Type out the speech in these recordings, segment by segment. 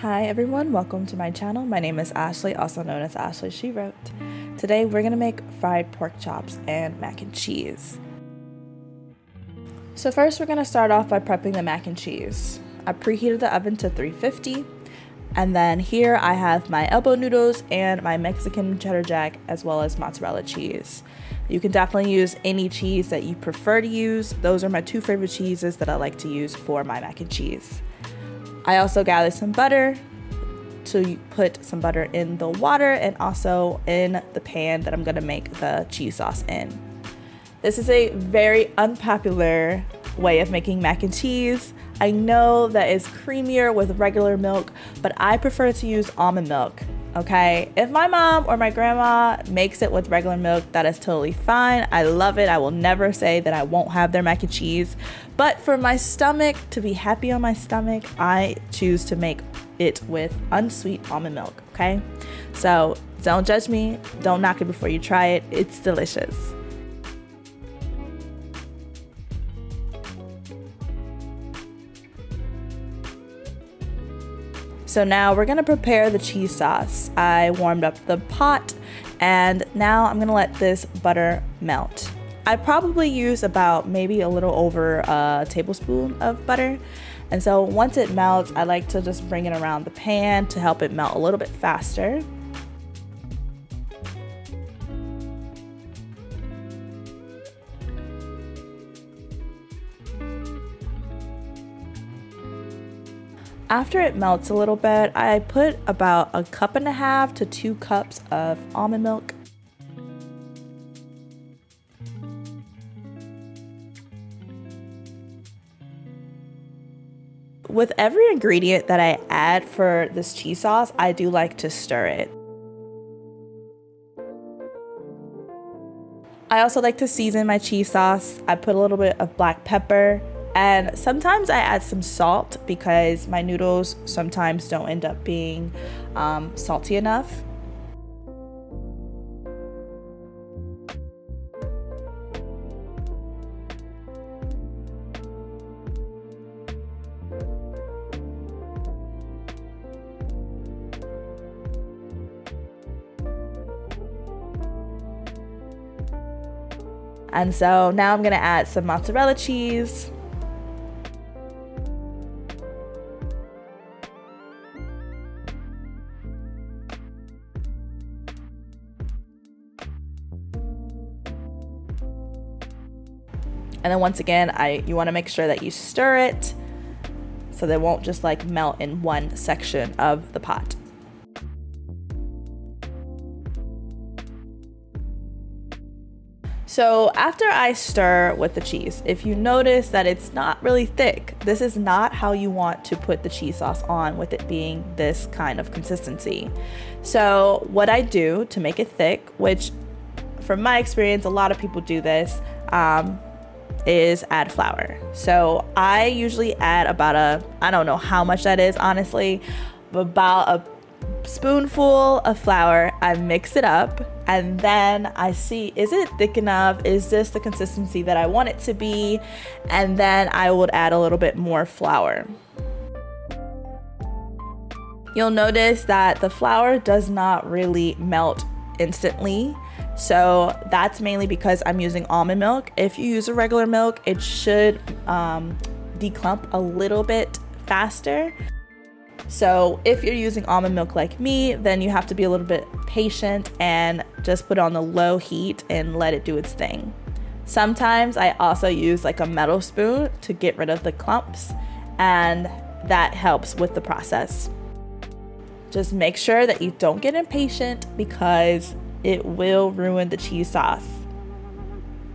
Hi everyone, welcome to my channel. My name is Ashley, also known as Ashley She Wrote. Today we're gonna make fried pork chops and mac and cheese. So first we're gonna start off by prepping the mac and cheese. I preheated the oven to 350, and then here I have my elbow noodles and my Mexican cheddar jack as well as mozzarella cheese. You can definitely use any cheese that you prefer to use. Those are my two favorite cheeses that I like to use for my mac and cheese. I also gathered some butter to put some butter in the water and also in the pan that I'm gonna make the cheese sauce in. This is a very unpopular way of making mac and cheese. I know that it's creamier with regular milk, but I prefer to use almond milk, okay? If my mom or my grandma makes it with regular milk, that is totally fine. I love it. I will never say that I won't have their mac and cheese. But for my stomach, to be happy on my stomach, I choose to make it with unsweet almond milk, okay? So don't judge me. Don't knock it before you try it. It's delicious. So now we're gonna prepare the cheese sauce. I warmed up the pot and now I'm gonna let this butter melt. I probably use about maybe a little over a tablespoon of butter. And so once it melts, I like to just bring it around the pan to help it melt a little bit faster. After it melts a little bit, I put about 1.5 cups to 2 cups of almond milk. With every ingredient that I add for this cheese sauce, I do like to stir it. I also like to season my cheese sauce. I put a little bit of black pepper, and sometimes I add some salt because my noodles sometimes don't end up being salty enough. And so now I'm gonna add some mozzarella cheese. And then once again, you wanna make sure that you stir it so they won't just like melt in one section of the pot. So after I stir with the cheese, if you notice that it's not really thick, this is not how you want to put the cheese sauce on with it being this kind of consistency. So what I do to make it thick, which from my experience, a lot of people do this, is add flour. So I usually add about I don't know how much that is, honestly, but about a spoonful of flour. I mix it up and then I see, is it thick enough? Is this the consistency that I want it to be? And then I would add a little bit more flour. You'll notice that the flour does not really melt instantly. So that's mainly because I'm using almond milk. If you use a regular milk, it should declump a little bit faster. So if you're using almond milk like me, then you have to be a little bit patient and just put it on the low heat and let it do its thing. Sometimes I also use like a metal spoon to get rid of the clumps, and that helps with the process. Just make sure that you don't get impatient because it will ruin the cheese sauce.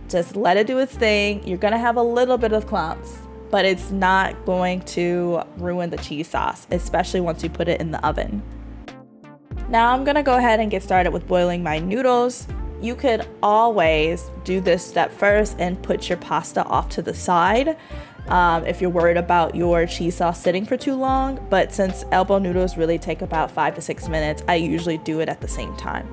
Just let it do its thing. You're gonna have a little bit of clumps, but it's not going to ruin the cheese sauce, especially once you put it in the oven. Now I'm gonna go ahead and get started with boiling my noodles. You could always do this step first and put your pasta off to the side if you're worried about your cheese sauce sitting for too long, but since elbow noodles really take about 5 to 6 minutes, I usually do it at the same time.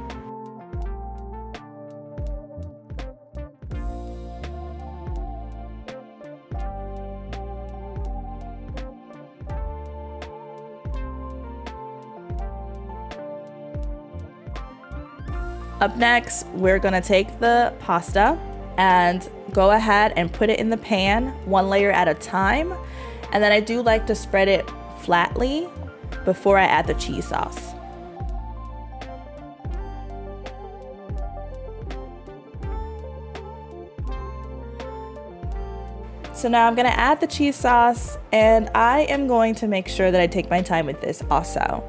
Up next, we're gonna take the pasta and go ahead and put it in the pan, one layer at a time. And then I do like to spread it flatly before I add the cheese sauce. So now I'm gonna add the cheese sauce, and I am going to make sure that I take my time with this also.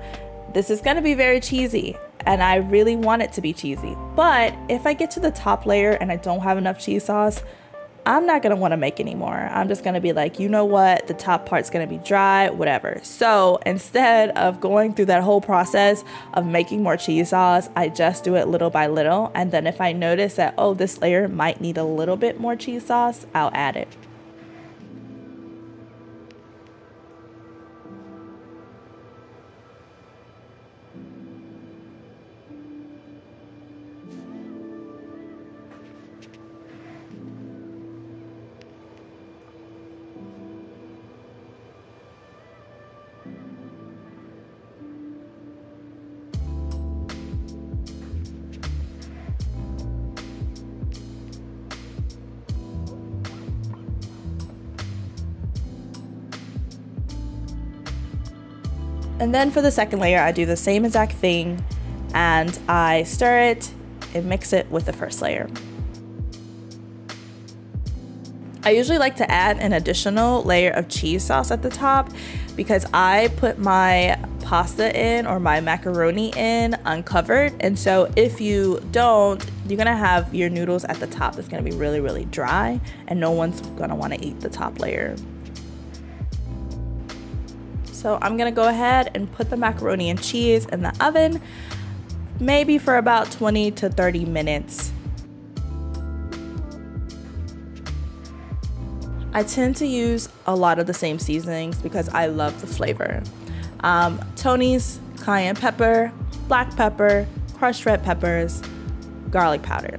This is gonna be very cheesy, and I really want it to be cheesy. But if I get to the top layer and I don't have enough cheese sauce, I'm not gonna wanna make any more. I'm just gonna be like, you know what, the top part's gonna be dry, whatever. So instead of going through that whole process of making more cheese sauce, I just do it little by little. And then if I notice that, oh, this layer might need a little bit more cheese sauce, I'll add it. And then for the second layer, I do the same exact thing, and I stir it and mix it with the first layer. I usually like to add an additional layer of cheese sauce at the top because I put my pasta in or my macaroni in uncovered. And so if you don't, you're gonna have your noodles at the top. It's gonna be really, really dry, and no one's gonna wanna eat the top layer. So I'm gonna go ahead and put the macaroni and cheese in the oven, maybe for about 20 to 30 minutes. I tend to use a lot of the same seasonings because I love the flavor. Tony's, cayenne pepper, black pepper, crushed red peppers, garlic powder.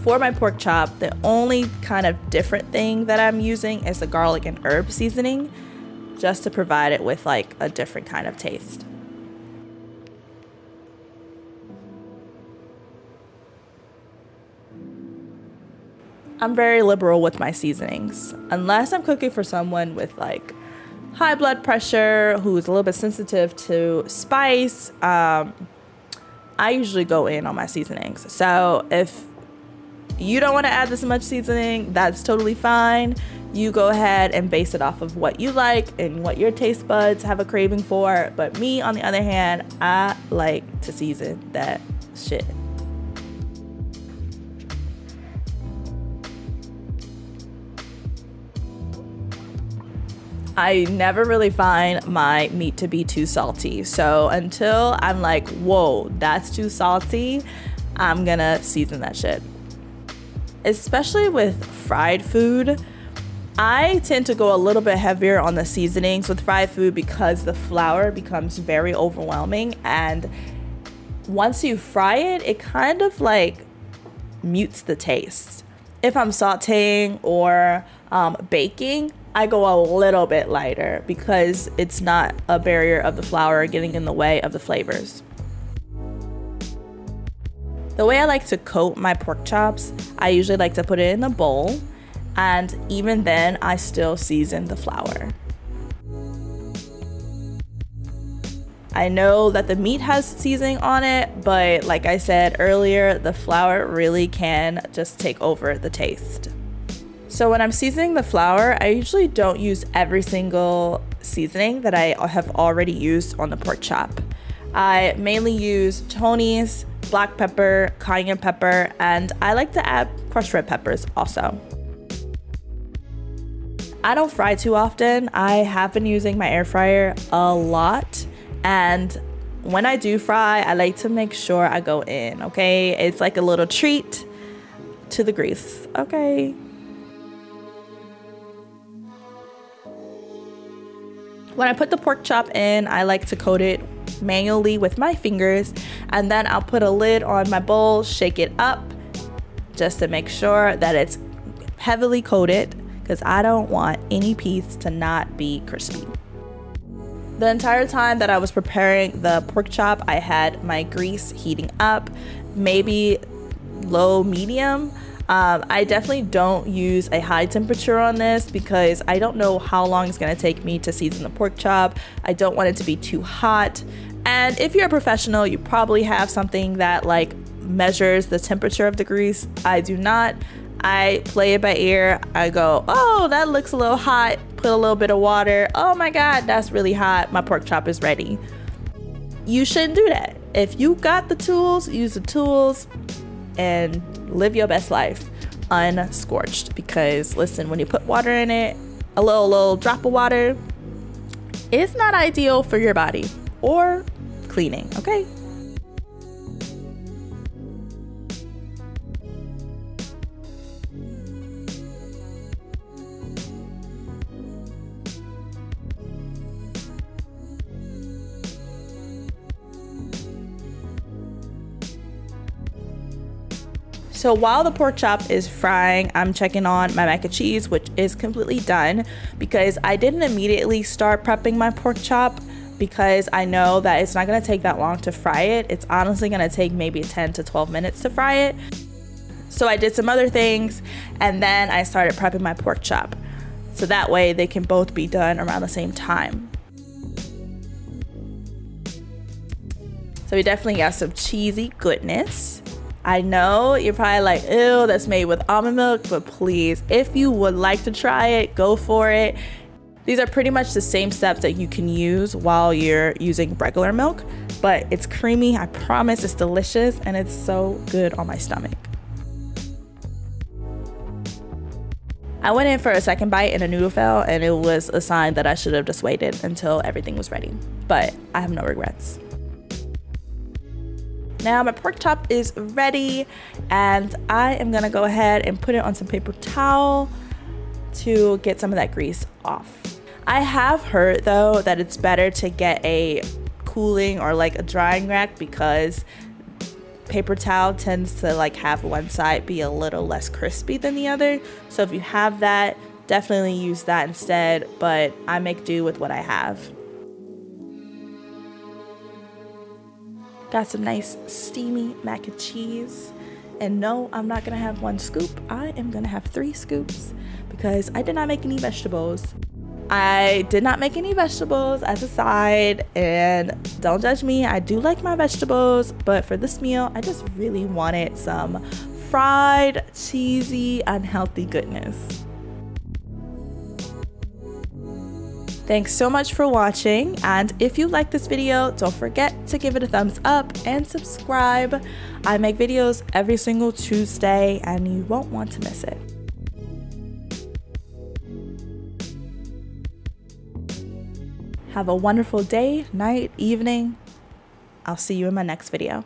For my pork chop, the only kind of different thing that I'm using is the garlic and herb seasoning, just to provide it with like a different kind of taste. I'm very liberal with my seasonings, unless I'm cooking for someone with like high blood pressure, who's a little bit sensitive to spice. I usually go in on my seasonings. So if you don't want to add this much seasoning, that's totally fine. You go ahead and base it off of what you like and what your taste buds have a craving for. But me, on the other hand, I like to season that shit. I never really find my meat to be too salty. So until I'm like, whoa, that's too salty, I'm gonna season that shit. Especially with fried food, I tend to go a little bit heavier on the seasonings with fried food because the flour becomes very overwhelming, and once you fry it, it kind of like mutes the taste. If I'm sauteing or baking, I go a little bit lighter because it's not a barrier of the flour getting in the way of the flavors. The way I like to coat my pork chops, I usually like to put it in a bowl, and even then I still season the flour. I know that the meat has seasoning on it, but like I said earlier, the flour really can just take over the taste. So when I'm seasoning the flour, I usually don't use every single seasoning that I have already used on the pork chop. I mainly use Tony's, black pepper, cayenne pepper, and I like to add crushed red peppers also. I don't fry too often. I have been using my air fryer a lot, and when I do fry, I like to make sure I go in, okay? It's like a little treat to the grease, okay? When I put the pork chop in, I like to coat it manually with my fingers, and then I'll put a lid on my bowl, shake it up just to make sure that it's heavily coated because I don't want any piece to not be crispy. The entire time that I was preparing the pork chop, I had my grease heating up, maybe low medium. I definitely don't use a high temperature on this because I don't know how long it's going to take me to season the pork chop. I don't want it to be too hot. And if you're a professional, you probably have something that like measures the temperature of the grease. I do not. I play it by ear. I go, oh, that looks a little hot. Put a little bit of water. Oh my God, that's really hot. My pork chop is ready. You shouldn't do that. If you got the tools, use the tools and live your best life unscorched. Because listen, when you put water in it, a little drop of water, it's not ideal for your body or cleaning, okay? So while the pork chop is frying, I'm checking on my mac and cheese, which is completely done, because I didn't immediately start prepping my pork chop because I know that it's not going to take that long to fry it. It's honestly going to take maybe 10 to 12 minutes to fry it. So I did some other things and then I started prepping my pork chop. So that way they can both be done around the same time. So we definitely got some cheesy goodness. I know you're probably like, ew, that's made with almond milk, but please, if you would like to try it, go for it. These are pretty much the same steps that you can use while you're using regular milk, but it's creamy, I promise, it's delicious, and it's so good on my stomach. I went in for a second bite and a noodle fell, and it was a sign that I should have just waited until everything was ready, but I have no regrets. Now my pork chop is ready and I am gonna go ahead and put it on some paper towel to get some of that grease off. I have heard though that it's better to get a cooling or like a drying rack because paper towel tends to like have one side be a little less crispy than the other. So if you have that, definitely use that instead, but I make do with what I have. Got some nice steamy mac and cheese. And no, I'm not gonna have one scoop. I am gonna have 3 scoops because I did not make any vegetables. I did not make any vegetables as a side, and don't judge me, I do like my vegetables, but for this meal, I just really wanted some fried, cheesy, unhealthy goodness. Thanks so much for watching, and if you like this video, don't forget to give it a thumbs up and subscribe. I make videos every single Tuesday and you won't want to miss it. Have a wonderful day, night, evening. I'll see you in my next video.